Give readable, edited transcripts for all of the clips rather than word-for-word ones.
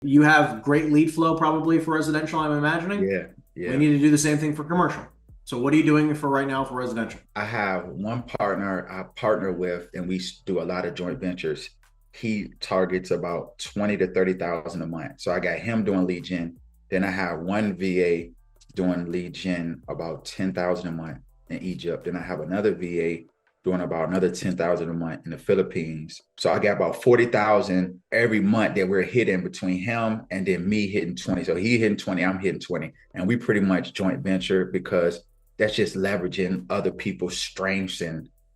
You have great lead flow probably for residential, I'm imagining. Yeah, We yeah. need to do the same thing for commercial. So what are you doing for right now for residential? I have one partner I partner with, and we do a lot of joint ventures. He targets about 20 to 30,000 a month. So I got him doing lead gen. Then I have one VA doing lead gen about 10,000 a month in Egypt. Then I have another VA doing about another 10,000 a month in the Philippines. So I got about 40,000 every month that we're hitting between him and then me hitting 20. So he hitting 20, I'm hitting 20. And we pretty much joint venture because that's just leveraging other people's strengths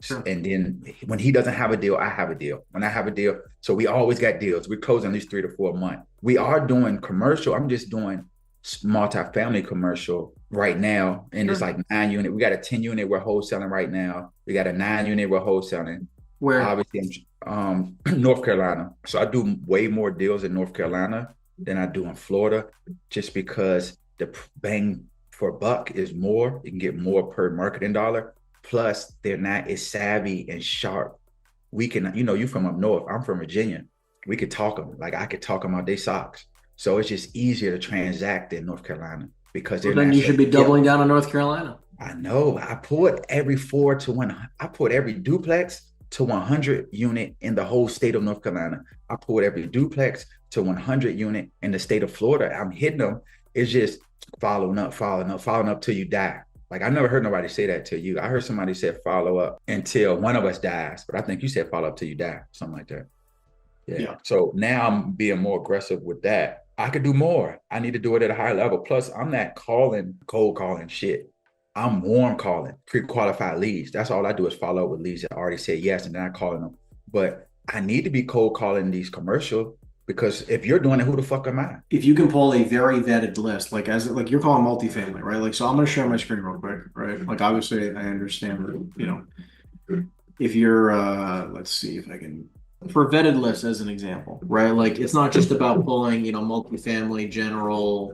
Sure. and then when he doesn't have a deal, I have a deal. When I have a deal, so we always got deals. We're closing at least 3 to 4 months. We are doing commercial. I'm just doing multifamily commercial right now, and it's Sure. like 9 unit. We got a 10 unit we're wholesaling right now. We got a 9 unit we're wholesaling. Where Obviously, North Carolina. So I do way more deals in North Carolina than I do in Florida, just because the bang for buck is more. You can get more per marketing dollar. Plus, they're not as savvy and sharp. We can, you from up north. I'm from Virginia. We could talk them. Like I could talk them out their socks. So it's just easier to transact in North Carolina because well, they're then not you so should be hip. doubling down on North Carolina. I know. I put every 4 to 1. I put every duplex to 100 unit in the whole state of North Carolina. I put every duplex to 100 unit in the state of Florida. I'm hitting them. It's just following up, following up, following up till you die. Like I never heard nobody say that to you. I heard somebody say follow up until one of us dies, but I think you said follow up till you die, something like that. Yeah. Yeah. So now I'm being more aggressive with that. I could do more. I need to do it at a higher level. Plus, I'm not calling cold calling shit. I'm warm calling pre-qualified leads. That's all I do is follow up with leads that already said yes, and then I calling them. But I need to be cold calling these commercial because if you're doing it, who the fuck am I? If you can pull a very vetted list, like you're calling multifamily, right? Like, so I'm going to share my screen real quick, right? Like, obviously, I understand that, if you're, let's see if I can, for vetted lists as an example, right? Like, it's not just about pulling, multifamily, general,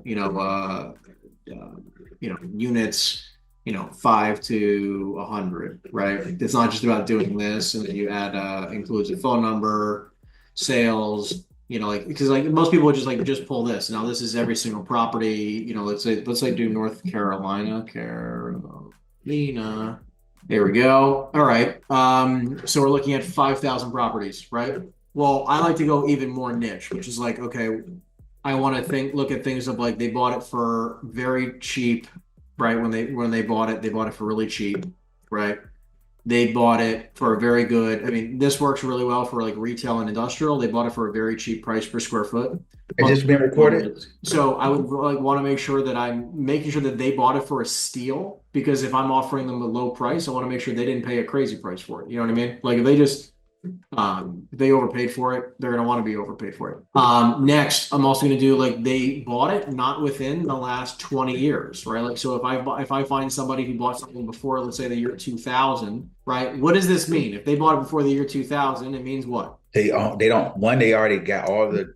units, 5 to 100, right? It's not just about doing this, and then you add includes a phone number, sales, like because like most people would just pull this. Now this is every single property, let's say do North Carolina, Carolina. There we go. All right. So we're looking at 5,000 properties, right? Well, I like to go even more niche, which is like, okay, I want to look at things of like they bought it for very cheap, right? When they bought it for really cheap, right? They bought it for a very good. I mean, this works really well for like retail and industrial. They bought it for a very cheap price per square foot. Is But this being recorded? so I would like want to make sure that I'm making sure that they bought it for a steal because if I'm offering them a low price, I want to make sure they didn't pay a crazy price for it. You know what I mean? Like if they overpaid for it, they're gonna want to be overpaid for it. Next, I'm also gonna do like they bought it not within the last 20 years, right? Like so if I find somebody who bought something before, let's say the year 2000, right? What does this mean? If they bought it before the year 2000, it means what? They don't. One, they already got all the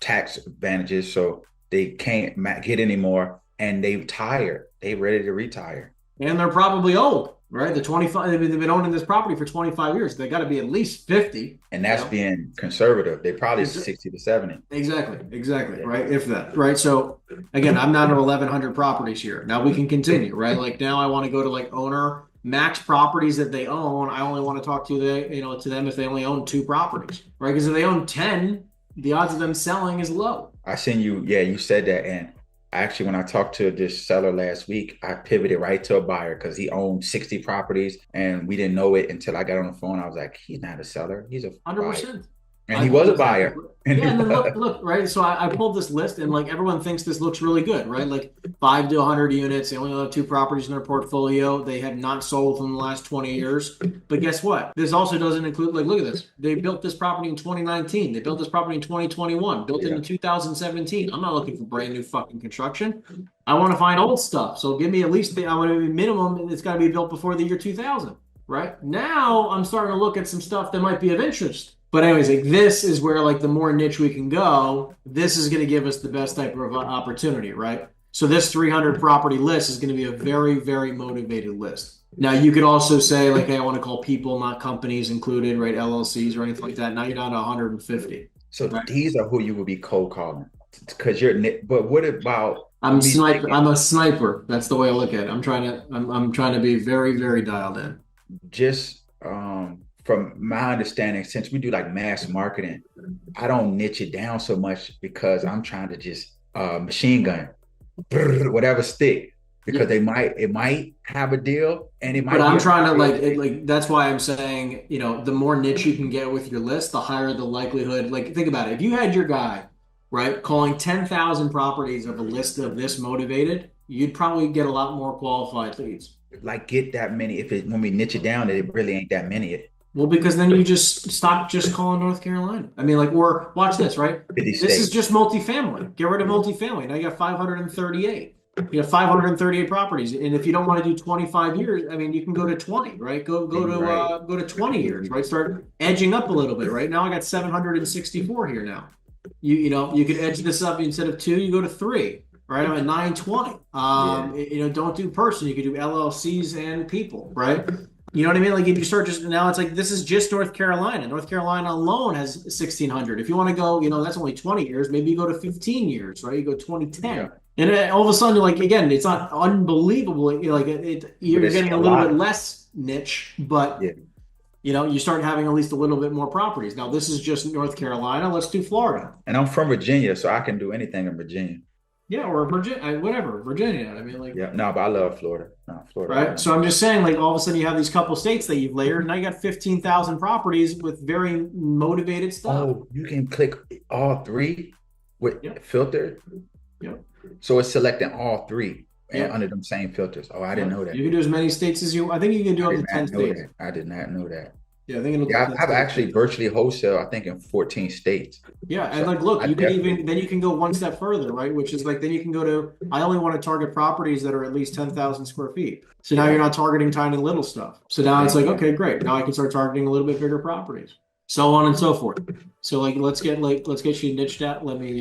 tax advantages, so they can't get any more, and they tired. They ready to retire. And they're probably old, right? The 25, they've been owning this property for 25 years. They got to be at least 50, And you that's know? being conservative. They probably 60 to 70. Exactly, Yeah. right? If that, right? So again, I'm down to 1,100 properties here. Now we can continue, right? Like now I want to go to like owner max properties that they own. I only want to talk to them if they only own 2 properties, right? Because if they own 10, the odds of them selling is low. I seen you, yeah, you said that. And actually, when I talked to this seller last week, I pivoted right to a buyer because he owned 60 properties and we didn't know it until I got on the phone. I was like, he's not a seller, he's a buyer. 100%. And I he pulled was a this. buyer. And he Yeah, and then was. look, right? So I pulled this list, and like everyone thinks this looks really good, right? Like 5 to 100 units. They only have 2 properties in their portfolio. They have not sold in the last 20 years. But guess what? This also doesn't include, like, look at this. They built this property in 2019. They built this property in 2021. Built it Yeah. in 2017. I'm not looking for brand new fucking construction. I want to find old stuff. So give me at least I want to be minimum. It's got to be built before the year 2000, right? Now I'm starting to look at some stuff that might be of interest. But anyways, like this is where like the more niche we can go, this is going to give us the best type of opportunity, right? So this 300 property list is going to be a very, very motivated list. Now you could also say like, hey, I want to call people, not companies included, right? LLCs or anything like that. Now you're down to 150. So Right. these are who you would be cold calling because but what about me thinking I'm a sniper. That's the way I look at it. I'm trying to be very, very dialed in. just from my understanding, since we do like mass marketing, I don't niche it down so much because I'm trying to just machine gun whatever stick Yeah. because it might have a deal and it But might be I'm a trying to property. that's why I'm saying, the more niche you can get with your list, the higher the likelihood. Like, think about it. If you had your guy, right, calling 10,000 properties of a list of this motivated, you'd probably get a lot more qualified leads. Like get that many if it when we niche it down it really ain't that many. Well, because then you just stop just calling North Carolina. I mean, like, or watch this, right? 50 This is states. just multifamily. Get rid of Yeah. multifamily. Now you got 538. You have 538 properties. And if you don't want to do 25 years, I mean, you can go to 20, right? Right. Go to 20 years, right? Start edging up a little bit, right? Now I got 764 here now. You could edge this up instead of two, you go to three, right? I'm at 920. Yeah. Don't do person. You could do LLCs and people, right? You know what I mean? Like if you start just now, it's like this is just North Carolina. North Carolina alone has 1,600. If you want to go, that's only 20 years. Maybe you go to 15 years, right? You go 2010, Yeah. and then all of a sudden, like again, it's not unbelievable. But You're it's getting a a little bit lot. less niche, but Yeah. you start having at least a little bit more properties. Now this is just North Carolina. Let's do Florida. And I'm from Virginia, so I can do anything in Virginia. Yeah, or Virginia, whatever, Virginia. I mean, like, Yeah. No, but I love Florida. No, Florida all right. day. So I'm just saying, like, all of a sudden you have these couple states that you've layered. Now you got 15,000 properties with very motivated stuff. Oh, you can click all three with Yep. filter. Yep. So it's selecting all three and Yep. under them same filters. Oh, I didn't Yep. know that. You can do as many states as I think you can do I up did to 10 not know states. that. I did not know that. Yeah, I think it'll do Yeah, 10 I've states. actually virtually wholesale, I think, in 14 states. Yeah, and So like, look, I you can definitely, even then you can go one step further, right? Which is like then you can go to I only want to target properties that are at least 10,000 square feet. So now you're yeah, not targeting tiny little stuff. So now it's like, yeah. okay, great. Now I can start targeting a little bit bigger properties, so on and so forth. So let's get you niched out. Let me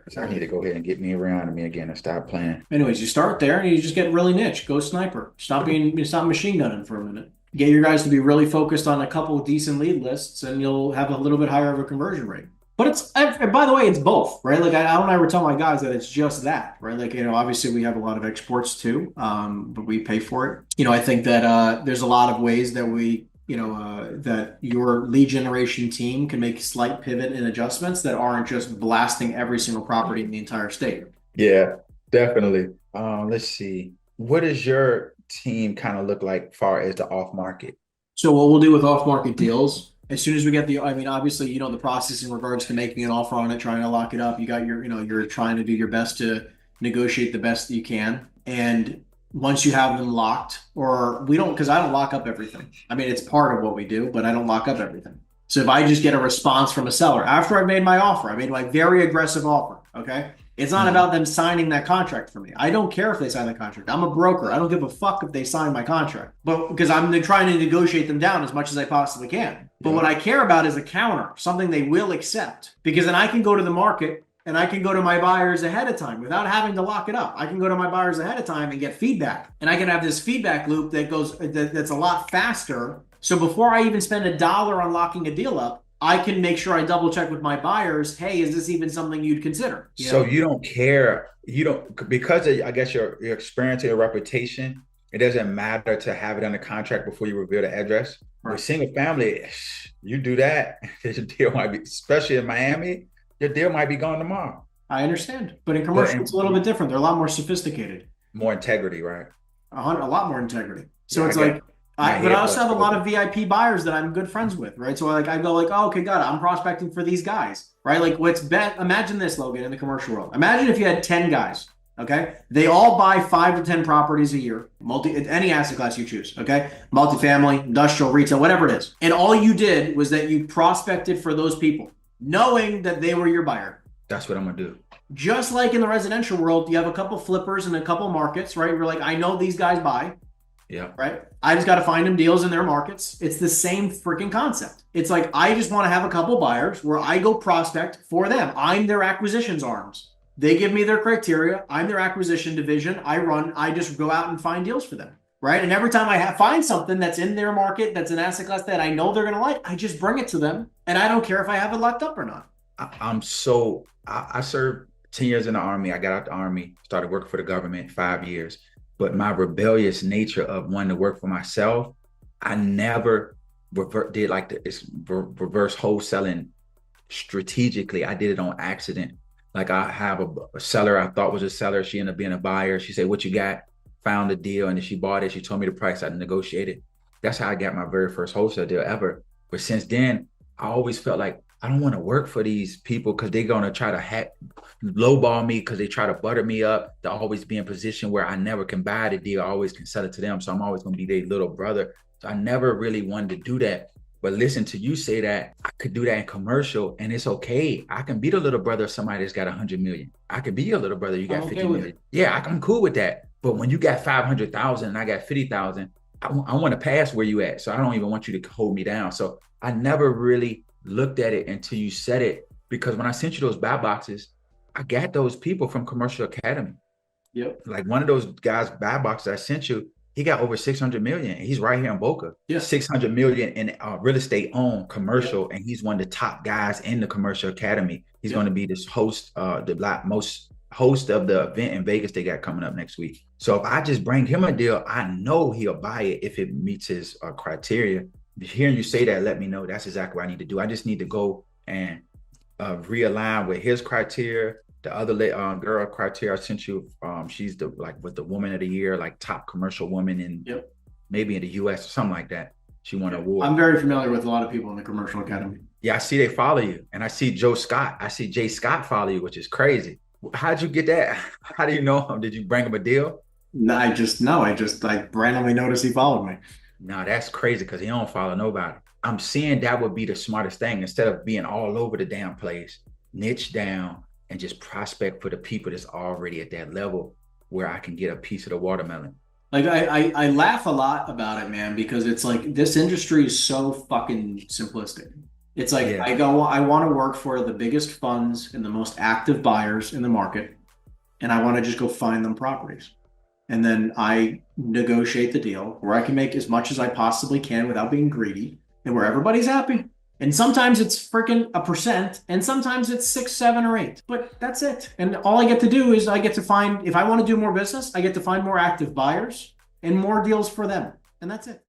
So I need to go ahead and get me around me again and stop playing. anyways, you start there and you just get really niche. Go sniper. Stop machine gunning for a minute. Get your guys to be really focused on a couple of decent lead lists, and you'll have a little bit higher of a conversion rate. But and by the way, it's both, right? Like I don't ever tell my guys that it's just that, right? Like, obviously we have a lot of exports too, but we pay for it. I think that there's a lot of ways that that your lead generation team can make slight pivot and adjustments that aren't just blasting every single property in the entire state. Yeah, definitely. Let's see. What does your team kind of look like far as the off market? So what we'll do with off-market deals, as soon as we get I mean, obviously, the process in regards to making an offer on it, trying to lock it up. You got you're trying to do your best to negotiate the best that you can. And once you have them locked, or we don't, because I don't lock up everything. I mean, it's part of what we do, but I don't lock up everything. So if I just get a response from a seller after I've made my offer, I made my very aggressive offer. Okay. It's not Mhm. about them signing that contract for me. I don't care if they sign the contract. I'm a broker. I don't give a fuck if they sign my contract, but because I'm trying to negotiate them down as much as I possibly can. But what Yeah. I care about is a counter, something they will accept, because then I can go to the market and I can go to my buyers ahead of time without having to lock it up. I can go to my buyers ahead of time and get feedback, and I can have this feedback loop that's a lot faster. So before I even spend $1 on locking a deal up, I can make sure I double check with my buyers. Hey, is this even something you'd consider? So you don't care, you don't because of, I guess your experience or your reputation, it doesn't matter to have it under contract before you reveal the address. Right. With single family, you do that, your deal might be, especially in Miami, your deal might be gone tomorrow. I understand, but in But commercial, it's a little bit different. They're a lot more sophisticated, more integrity, right? a lot more integrity. So Yeah, I it's got like, my but I head also have a bust lot of open. VIP buyers that I'm good friends with, right? So I go like, oh, okay, got it. I'm prospecting for these guys, right? Like, what's bet? Imagine this, Logan, in the commercial world. Imagine if you had 10 guys. Okay, they all buy 5 to 10 properties a year, any asset class you choose. Okay, multifamily, industrial, retail, whatever it is, and all you did was that you prospected for those people, knowing that they were your buyer. That's what I'm gonna do. Just like in the residential world, you have a couple flippers and a couple markets, right? You're like, I know these guys buy. Yeah. Right? I just got to find them deals in their markets. It's the same freaking concept. It's like I just want to have a couple buyers where I go prospect for them. I'm their acquisitions arms. They give me their criteria. I'm their acquisition division. I just go out and find deals for them. Right? And every time I find something that's in their market, that's an asset class that I know they're going to like, I just bring it to them. And I don't care if I have it locked up or not. I served 10 years in the Army. I got out the Army, started working for the government 5 years. But my rebellious nature of wanting to work for myself, I never did like reverse wholesaling strategically. I did it on accident. Like I have a seller I thought was a seller. She ended up being a buyer. She said, "What you got?" Found a deal, and then she bought it. She told me the price. I negotiated. That's how I got my very first wholesale deal ever. But since then, I always felt like I don't want to work for these people because they're gonna try to lowball me because they try to butter me up to always be in position where I never can buy the deal. I always can sell it to them. So I'm always gonna be their little brother. So I never really wanted to do that. But listen to you say that I could do that in commercial and it's okay. I can be the little brother of somebody that's got 100 million. I could be your little brother. You got 50 million. Yeah, I'm cool with that. But when you got 500,000 and I got 50,000, I want to pass where you at. So I don't even want you to hold me down. So I never really looked at it until you said it, because when I sent you those buy boxes, I got those people from Commercial Academy. Yep. Like one of those guys buy boxes I sent you, he got over 600 million. He's right here in Boca. Yeah. 600 million in real estate owned commercial. Yep. And he's one of the top guys in the Commercial Academy. He's going to be this host, most host of the event in Vegas they got coming up next week. So if I just bring him a deal, I know he'll buy it if it meets his criteria. Hearing you say that, let me know that's exactly what I need to do. I just need to go and realign with his criteria. The other girl criteria I sent you, she's with the woman of the year, like top commercial woman in maybe in the US or something like that. She won an award. I'm very familiar with a lot of people in the Commercial Academy. Yeah, I see they follow you. And I see Joe Scott. I see Jay Scott follow you, which is crazy. How'd you get that? How do you know him? Did you bring him a deal? No, I randomly noticed he followed me. No, that's crazy because he don't follow nobody. I'm seeing that would be the smartest thing instead of being all over the damn place, niche down and just prospect for the people that's already at that level where I can get a piece of the watermelon. Like I laugh a lot about it, man, because it's like this industry is so fucking simplistic. It's like I want to work for the biggest funds and the most active buyers in the market, and I want to just go find them properties. And then I negotiate the deal where I can make as much as I possibly can without being greedy and where everybody's happy. And sometimes it's freaking 1%, and sometimes it's 6, 7, or 8. But that's it. And all I get to do is I get to find, if I want to do more business, I get to find more active buyers and more deals for them. And that's it.